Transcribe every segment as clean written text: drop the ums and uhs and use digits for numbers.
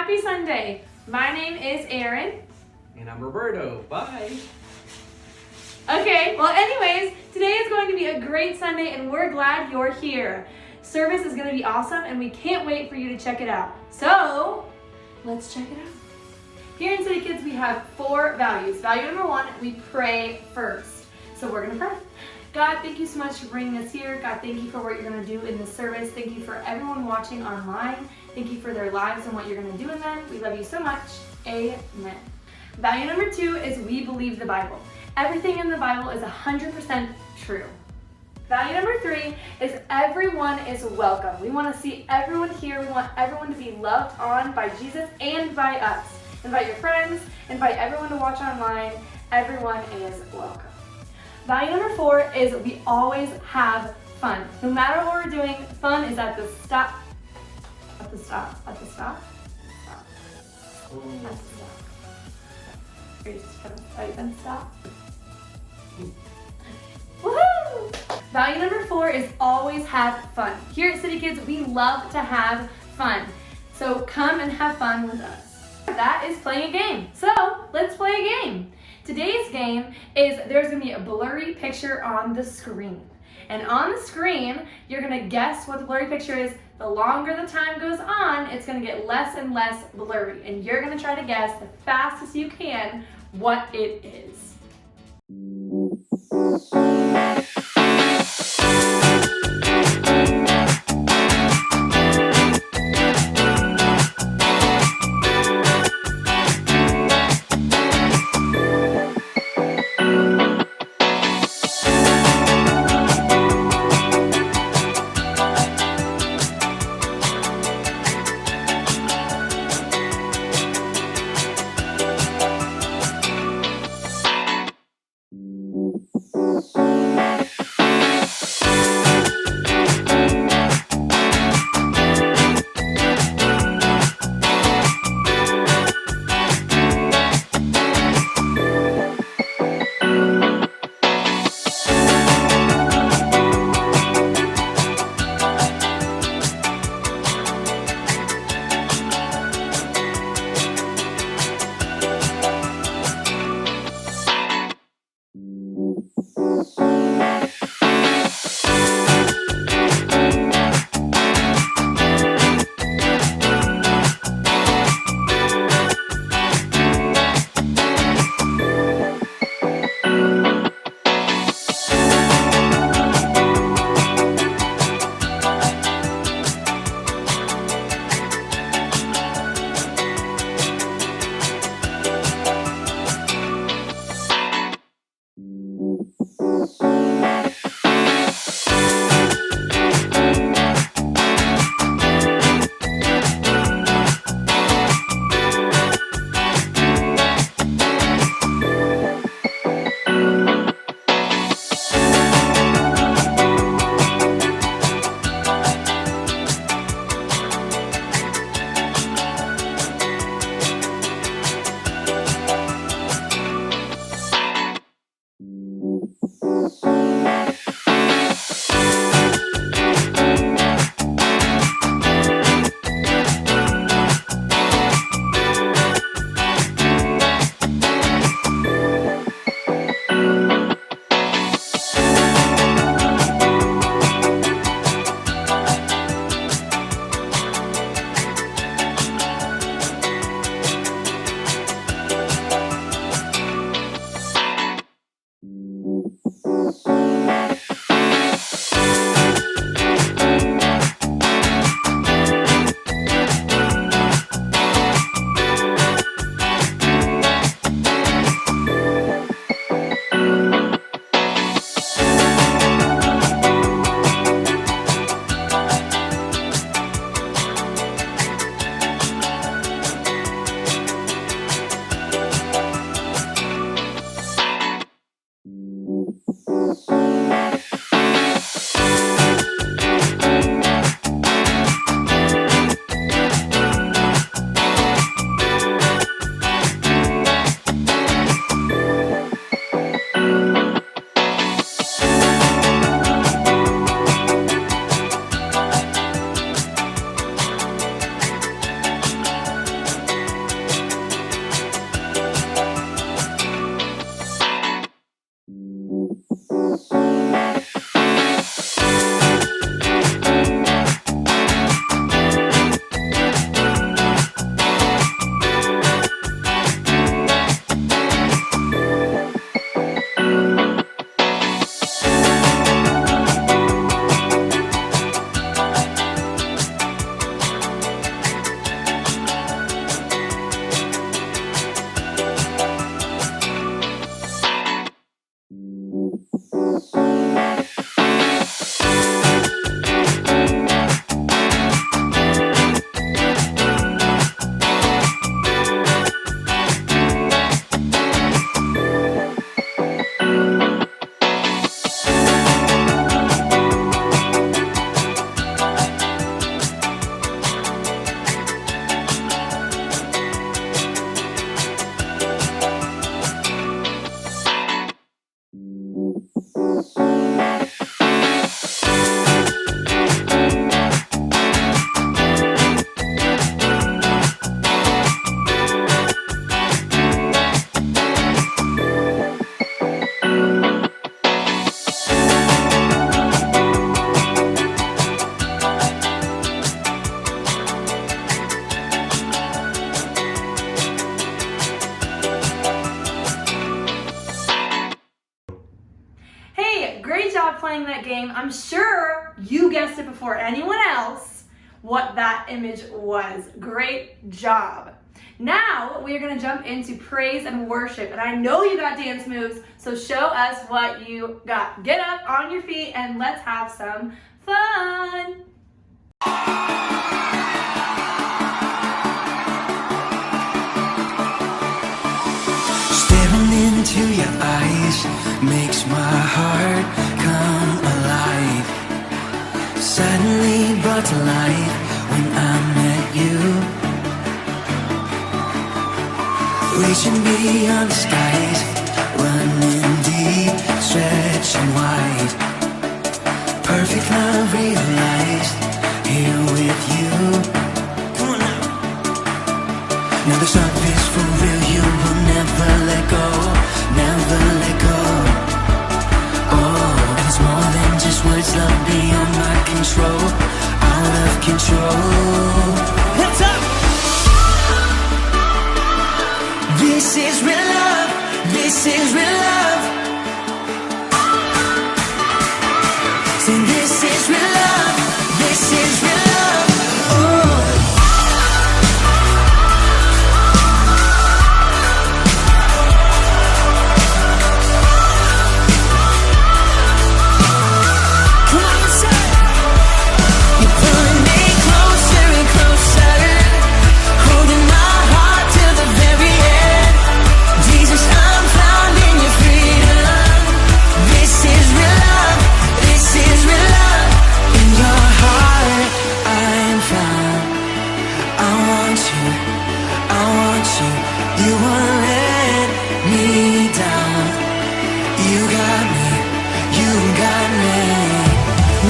Happy Sunday. My name is Erin. And I'm Roberto. Bye. Okay, well anyways, today is going to be a great Sunday and we're glad you're here. Service is going to be awesome and we can't wait for you to check it out. So, let's check it out. Here in City Kids we have 4 values. Value number 1, we pray first. So we're going to pray. God, thank you so much for bringing us here. God, thank you for what you're going to do in this service. Thank you for everyone watching online. Thank you for their lives and what you're going to do in them. We love you so much. Amen. Value number 2 is we believe the Bible. Everything in the Bible is 100% true. Value number 3 is everyone is welcome. We want to see everyone here. We want everyone to be loved on by Jesus and by us. Invite your friends, invite everyone to watch online. Everyone is welcome. Value number 4 is we always have fun. No matter what we're doing, fun is at the stop. At the stop. At the stop. Stop. At the stop. Are you just kind of typing stop? Woohoo! Value number 4 is always have fun. Here at City Kids, we love to have fun. So come and have fun with us. That is playing a game. So let's play a game. Today's game is there's going to be a blurry picture on the screen. And on the screen, you're going to guess what the blurry picture is. The longer the time goes on, it's going to get less and less blurry. And you're going to try to guess the fastest you can what it is. game. I'm sure you guessed it before anyone else what that image was. Great job. Now we are going to jump into praise and worship. And I know you got dance moves, so show us what you got. Get up on your feet and let's have some fun. Staring into your eyes makes my heart come alive. Suddenly brought to life when I met you. Reaching beyond the skies, running deep, stretching wide. Perfect love realized, here with you. Come on now. Now this love is for real, you will never let go, never let go. Oh, and it's more than just words, love beyond my control, out of control. Hands up! This is real love, this is real love. Say this is real love, this is real love. Oh. Come on, say. You're pulling me closer and closer, holding my heart till the very end. Jesus, I'm found in your freedom. This is real love, this is real love. In your heart I'm found. I want you, I want you. You won't let me down. You got me, you got me.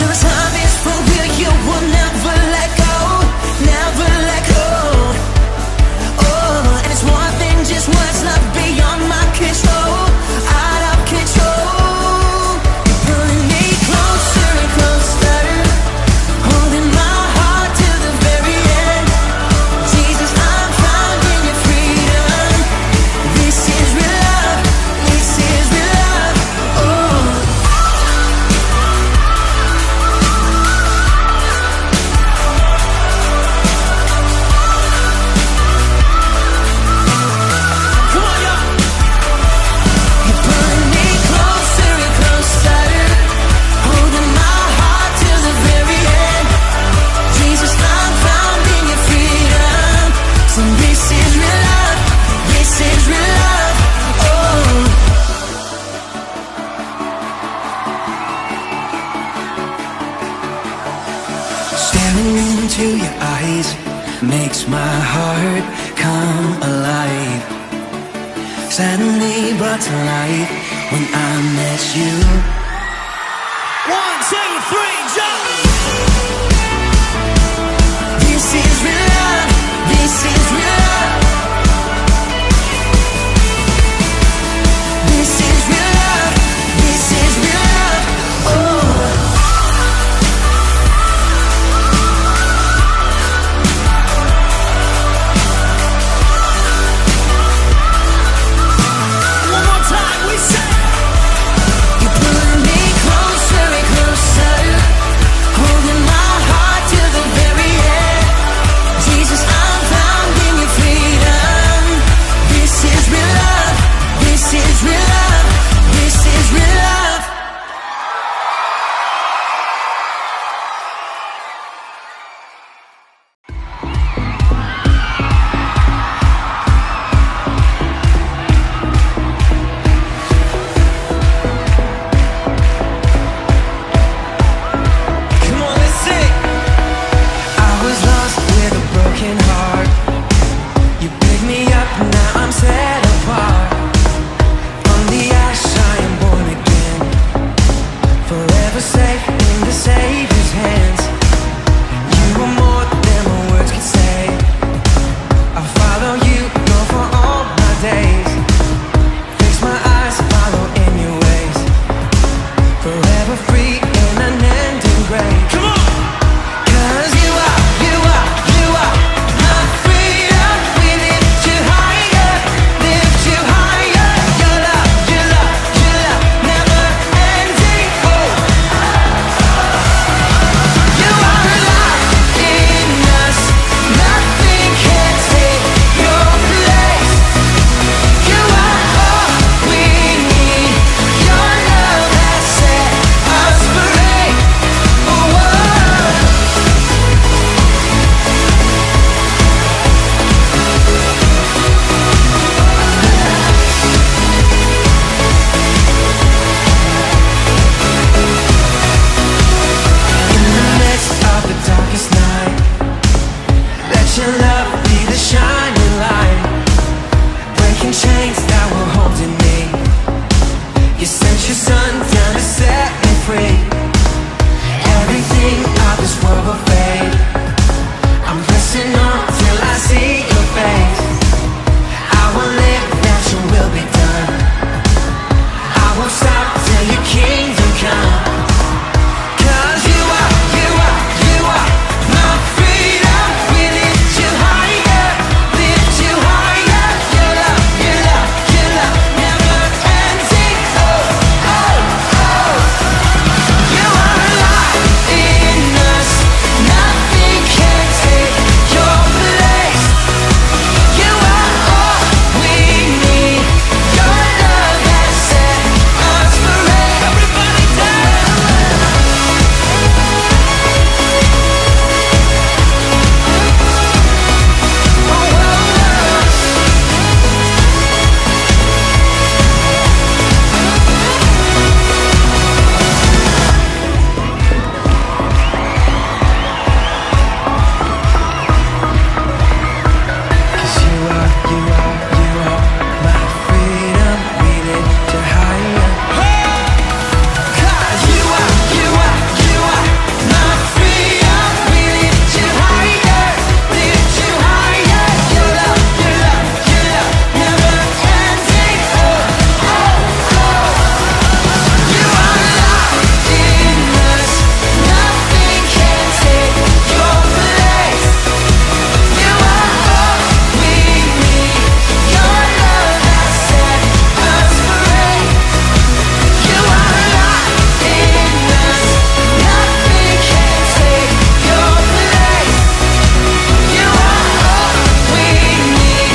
No time is for real, you will never let go, never let go. Oh, and it's more than just words, love beyond my control, out of control. You're pulling me closer and closer, holding my heart till the very end. Jesus, I'm found in your freedom. This is real love, this is real love. Oh. Come on, y'all. You're pulling me closer and closer, holding my heart till the very end. Jesus, I'm found in your freedom. So this is real love, this is real love. Oh. Staring into your eyes makes my heart come alive. Suddenly brought to life when I met you. 1, 2, 3, jump! This is real love, this is real love. This is real love, this is real love. Oh. One more time, we say. You're pulling your love be the shining light, breaking chains that were holding me. You sent your son down to set me free. Everything of this world will fade. I'm pressing on till I see your face. I will live that your will be done. I won't stop till your kingdom come. 'Cause you are my freedom. We lift you higher, lift you higher. Your love, your love, your love, never ending. Oh, oh, oh. You are alive in us. Nothing can take your place. You are all we need. Your love has set us free. Everybody dance. Cause you are my freedom. We lift you higher. Cause you are my freedom. We lift you higher, lift you higher. Your love, your love, your love, never ending. Oh, oh, oh. You are alive in us. Nothing can take your place. You are all we need. Your love has set us free. You are alive in us. Nothing can take your place. You are all we need.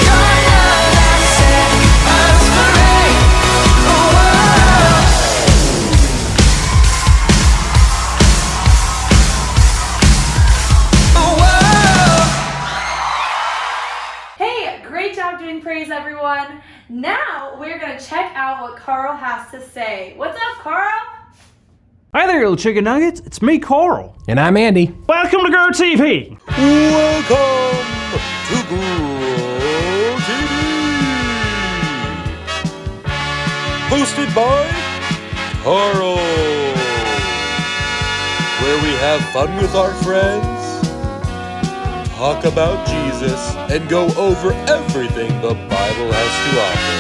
Your love has set us free. Oh, Hey, great job doing praise, everyone. Now we're gonna check out what Carl has to say. What's up, Carl? Hey there, little chicken nuggets. It's me, Carl. And I'm Andy. Welcome to Grow TV. Welcome to Grow TV. Hosted by Carl. Where we have fun with our friends, talk about Jesus, and go over everything the Bible has to offer.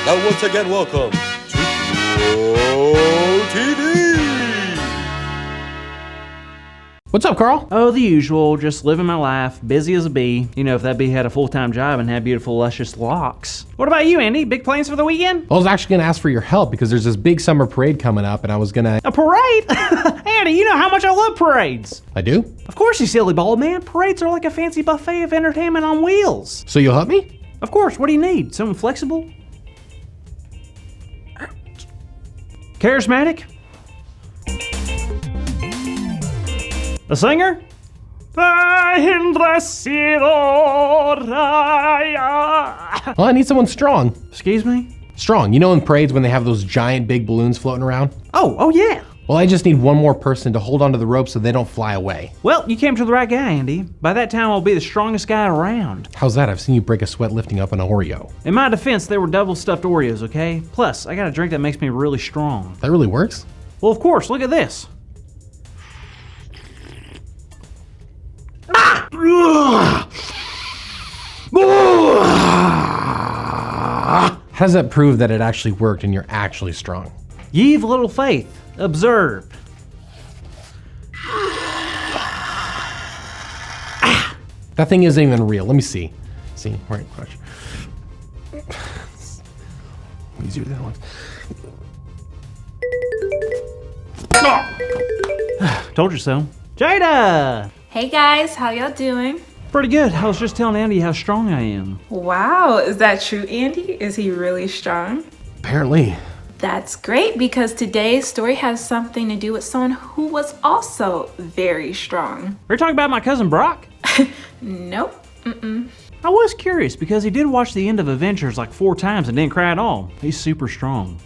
Now once again, welcome to Grow TV. What's up, Carl? Oh, the usual, just living my life, busy as a bee. You know, if that bee had a full-time job and had beautiful, luscious locks. What about you, Andy? Big plans for the weekend? I was actually gonna ask for your help because there's this big summer parade coming up and I was gonna... A parade? Andy, you know how much I love parades. I do? Of course, you silly bald man. Parades are like a fancy buffet of entertainment on wheels. So you'll help me? Of course, what do you need? Someone flexible? Charismatic? A singer? Well, I need someone strong. Excuse me? Strong. You know in parades when they have those giant big balloons floating around? Oh yeah. Well, I just need one more person to hold onto the rope so they don't fly away. Well, you came to the right guy, Andy. By that time, I'll be the strongest guy around. How's that? I've seen you break a sweat lifting up an Oreo. In my defense, they were double stuffed Oreos, okay? Plus, I got a drink that makes me really strong. That really works? Well, of course, look at this. How does that prove that it actually worked and you're actually strong? Ye of little faith, observe. That thing isn't even real. Let me see. See, right, watch. Easier than that one. Told you so. Jada! Hey guys, how y'all doing? Pretty good. I was just telling Andy how strong I am. Wow, is that true, Andy? Is he really strong? Apparently. That's great because today's story has something to do with someone who was also very strong. Are you talking about my cousin Brock? Nope. I was curious because he did watch the end of Avengers like 4 times and didn't cry at all. He's super strong.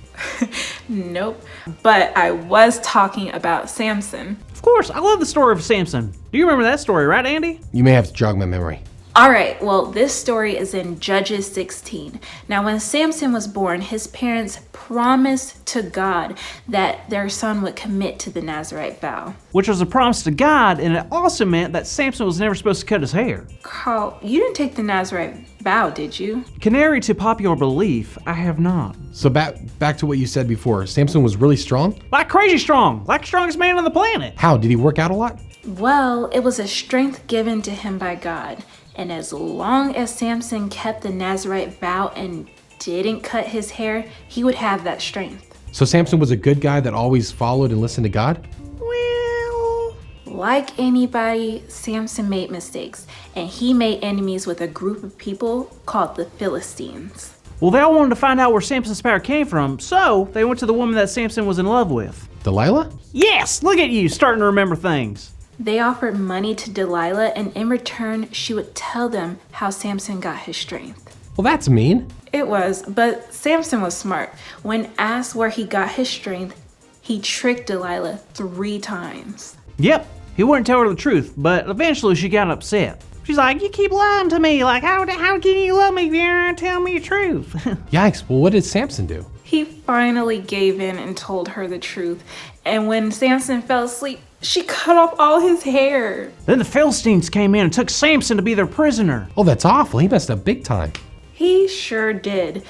Nope. But I was talking about Samson. Of course, I love the story of Samson. Do you remember that story, right, Andy? You may have to jog my memory. All right, well, this story is in Judges 16. Now, when Samson was born, his parents promised to God that their son would commit to the Nazirite vow. Which was a promise to God, and it also meant that Samson was never supposed to cut his hair. Carl, you didn't take the Nazirite vow, did you? Contrary to popular belief, I have not. So back to what you said before. Samson was really strong? Like crazy strong, like the strongest man on the planet. How? Did he work out a lot? Well, it was a strength given to him by God. And as long as Samson kept the Nazirite vow and didn't cut his hair, he would have that strength. So Samson was a good guy that always followed and listened to God? Well, Like anybody, Samson made mistakes, and he made enemies with a group of people called the Philistines. they all wanted to find out where Samson's power came from, so they went to the woman that Samson was in love with. Delilah? Yes, look at you, starting to remember things. They offered money to Delilah, and in return, she would tell them how Samson got his strength. Well, that's mean. It was, but Samson was smart. When asked where he got his strength, he tricked Delilah 3 times. Yep, he wouldn't tell her the truth, but eventually she got upset. She's like, you keep lying to me, like how can you love me if you don't tell me the truth? Yikes, well, what did Samson do? He finally gave in and told her the truth, and when Samson fell asleep, she cut off all his hair. Then the Philistines came in and took Samson to be their prisoner. Oh, that's awful. He messed up big time. He sure did.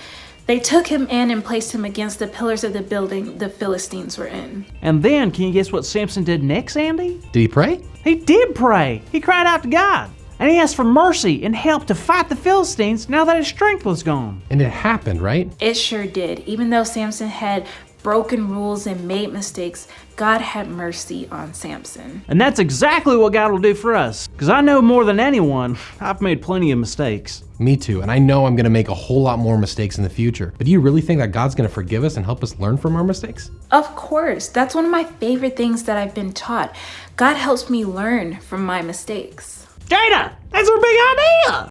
They took him in and placed him against the pillars of the building the Philistines were in. And then, can you guess what Samson did next, Andy? Did he pray? He did pray. He cried out to God. And he asked for mercy and help to fight the Philistines now that his strength was gone. And it happened, right? It sure did. Even though Samson had broken rules and made mistakes, God had mercy on Samson. And that's exactly what God will do for us. Because I know more than anyone, I've made plenty of mistakes. Me too. And I know I'm going to make a whole lot more mistakes in the future. But do you really think that God's going to forgive us and help us learn from our mistakes? Of course. That's one of my favorite things that I've been taught. God helps me learn from my mistakes. Jada, that's our big idea!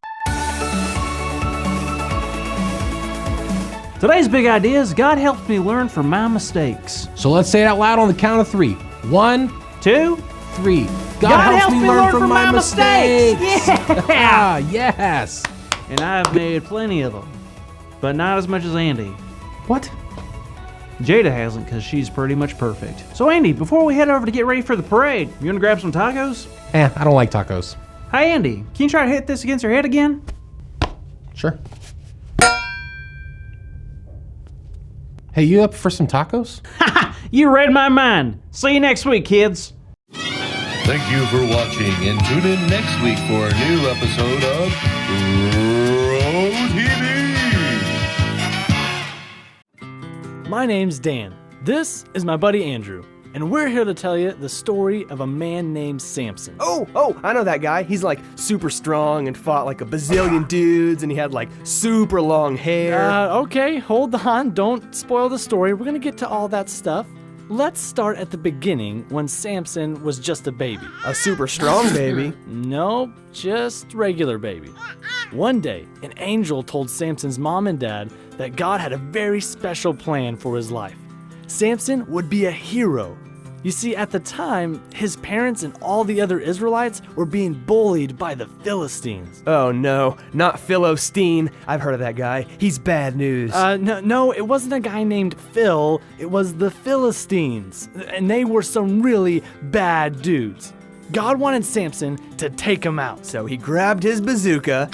Today's big idea is God helps me learn from my mistakes. So let's say it out loud on the count of 3. 1, 2, 3. God helps me learn from my mistakes. Yeah! Ah, yes. And I've made plenty of them, but not as much as Andy. What? Jada hasn't, because she's pretty much perfect. So Andy, before we head over to get ready for the parade, you want to grab some tacos? I don't like tacos. Hey Andy, can you try to hit this against your head again? Sure. Hey, you up for some tacos? You read my mind. See you next week, kids. Thank you for watching, and tune in next week for a new episode of Road TV. My name's Dan. This is my buddy Andrew, and we're here to tell you the story of a man named Samson. Oh, I know that guy. He's like super strong and fought like a bazillion dudes, and he had like super long hair. Okay, hold on. Don't spoil the story. We're gonna get to all that stuff. Let's start at the beginning when Samson was just a baby. A super strong baby. Nope, just regular baby. One day, an angel told Samson's mom and dad that God had a very special plan for his life. Samson would be a hero. You see, at the time, his parents and all the other Israelites were being bullied by the Philistines. Oh no, not Philistine. I've heard of that guy. He's bad news. No, it wasn't a guy named Phil. It was the Philistines. And they were some really bad dudes. God wanted Samson to take them out. So he grabbed his bazooka.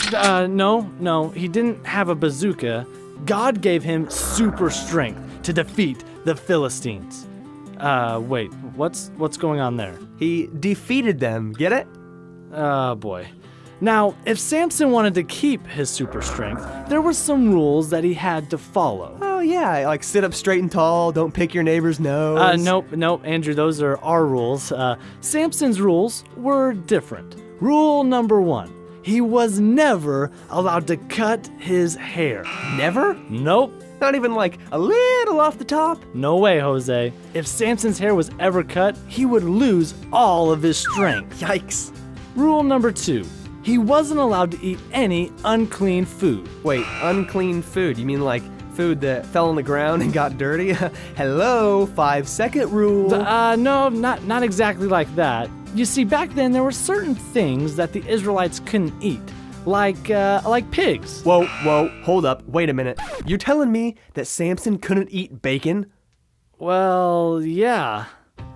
No, he didn't have a bazooka. God gave him super strength to defeat the Philistines. Wait, what's going on there? He defeated them, get it? Oh boy. Now, if Samson wanted to keep his super strength, there were some rules that he had to follow. Oh yeah, like sit up straight and tall, don't pick your neighbor's nose. Nope, Andrew, those are our rules. Samson's rules were different. Rule number 1, he was never allowed to cut his hair. Never? Nope. Not even like a little off the top? No way, Jose. If Samson's hair was ever cut, he would lose all of his strength. Yikes. Rule number 2, he wasn't allowed to eat any unclean food. Wait, unclean food? You mean like food that fell on the ground and got dirty? Hello, 5-second rule. No, not exactly like that. You see, back then there were certain things that the Israelites couldn't eat, like pigs. Whoa, hold up, wait a minute. You're telling me that Samson couldn't eat bacon? Well, yeah.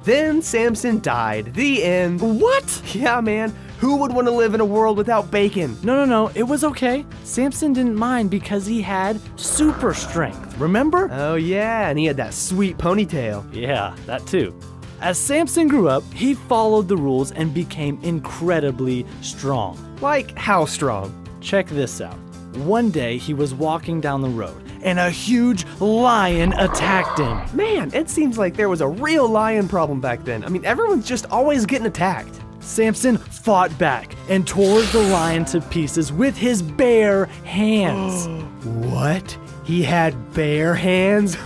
Then Samson died. The end. What? Yeah, man. Who would want to live in a world without bacon? No, it was okay. Samson didn't mind because he had super strength, remember? Oh yeah, and he had that sweet ponytail. Yeah, that too. As Samson grew up, he followed the rules and became incredibly strong. Like how strong? Check this out. One day, he was walking down the road, and a huge lion attacked him. Man, it seems like there was a real lion problem back then. I mean, everyone's just always getting attacked. Samson fought back and tore the lion to pieces with his bare hands. What? He had bare hands?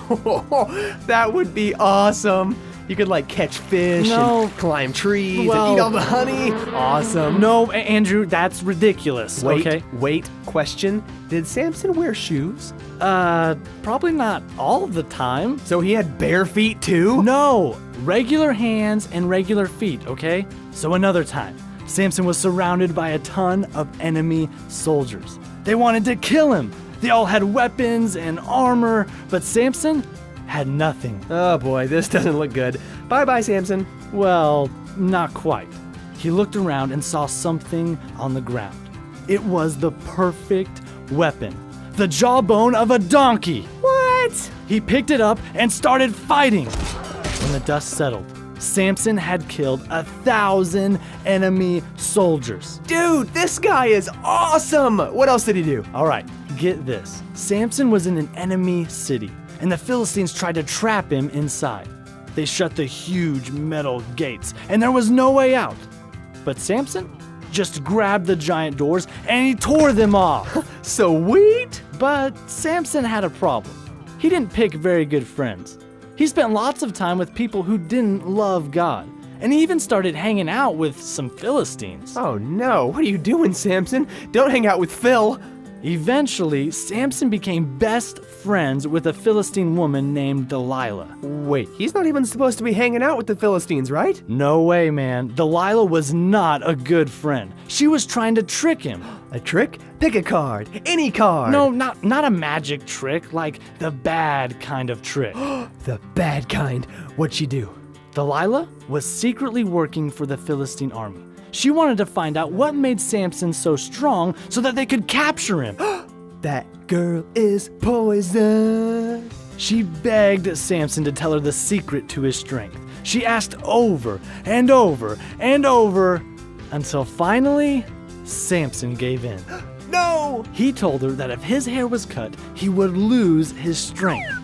That would be awesome. You could like catch fish and climb trees and eat all the honey. Awesome. No, Andrew, that's ridiculous. Wait, question. Did Samson wear shoes? Probably not all the time. So he had bare feet too? No, regular hands and regular feet, okay? So another time, Samson was surrounded by a ton of enemy soldiers. They wanted to kill him. They all had weapons and armor, but Samson had nothing. Oh boy, this doesn't look good. Bye-bye, Samson. Well, not quite. He looked around and saw something on the ground. It was the perfect weapon, the jawbone of a donkey. What? He picked it up and started fighting. When the dust settled, Samson had killed 1,000 enemy soldiers. Dude, this guy is awesome! What else did he do? All right, get this. Samson was in an enemy city, and the Philistines tried to trap him inside. They shut the huge metal gates, and there was no way out. But Samson just grabbed the giant doors and he tore them off. Sweet! But Samson had a problem. He didn't pick very good friends. He spent lots of time with people who didn't love God, and he even started hanging out with some Philistines. Oh no, what are you doing, Samson? Don't hang out with Phil. Eventually, Samson became best friends with a Philistine woman named Delilah. Wait, he's not even supposed to be hanging out with the Philistines, right? No way, man. Delilah was not a good friend. She was trying to trick him. A trick? Pick a card. Any card. No, not a magic trick, like the bad kind of trick. The bad kind. What'd she do? Delilah was secretly working for the Philistine army. She wanted to find out what made Samson so strong so that they could capture him. That girl is poison. She begged Samson to tell her the secret to his strength. She asked over and over and over until finally, Samson gave in. No! He told her that if his hair was cut, he would lose his strength.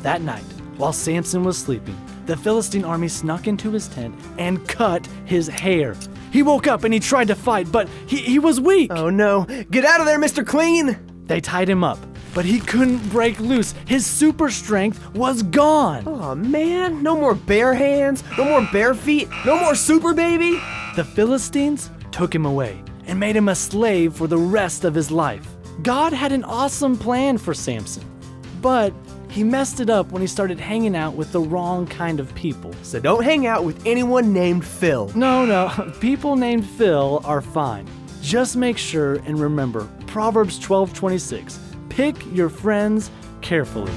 That night, while Samson was sleeping, the Philistine army snuck into his tent and cut his hair. He woke up and he tried to fight, but he was weak. Oh no, get out of there, Mr. Clean! They tied him up, but he couldn't break loose. His super strength was gone. Oh man, no more bare hands, no more bare feet, no more super baby. The Philistines took him away and made him a slave for the rest of his life. God had an awesome plan for Samson, but he messed it up when he started hanging out with the wrong kind of people. So don't hang out with anyone named Phil. No, people named Phil are fine. Just make sure and remember Proverbs 12:26. Pick your friends carefully.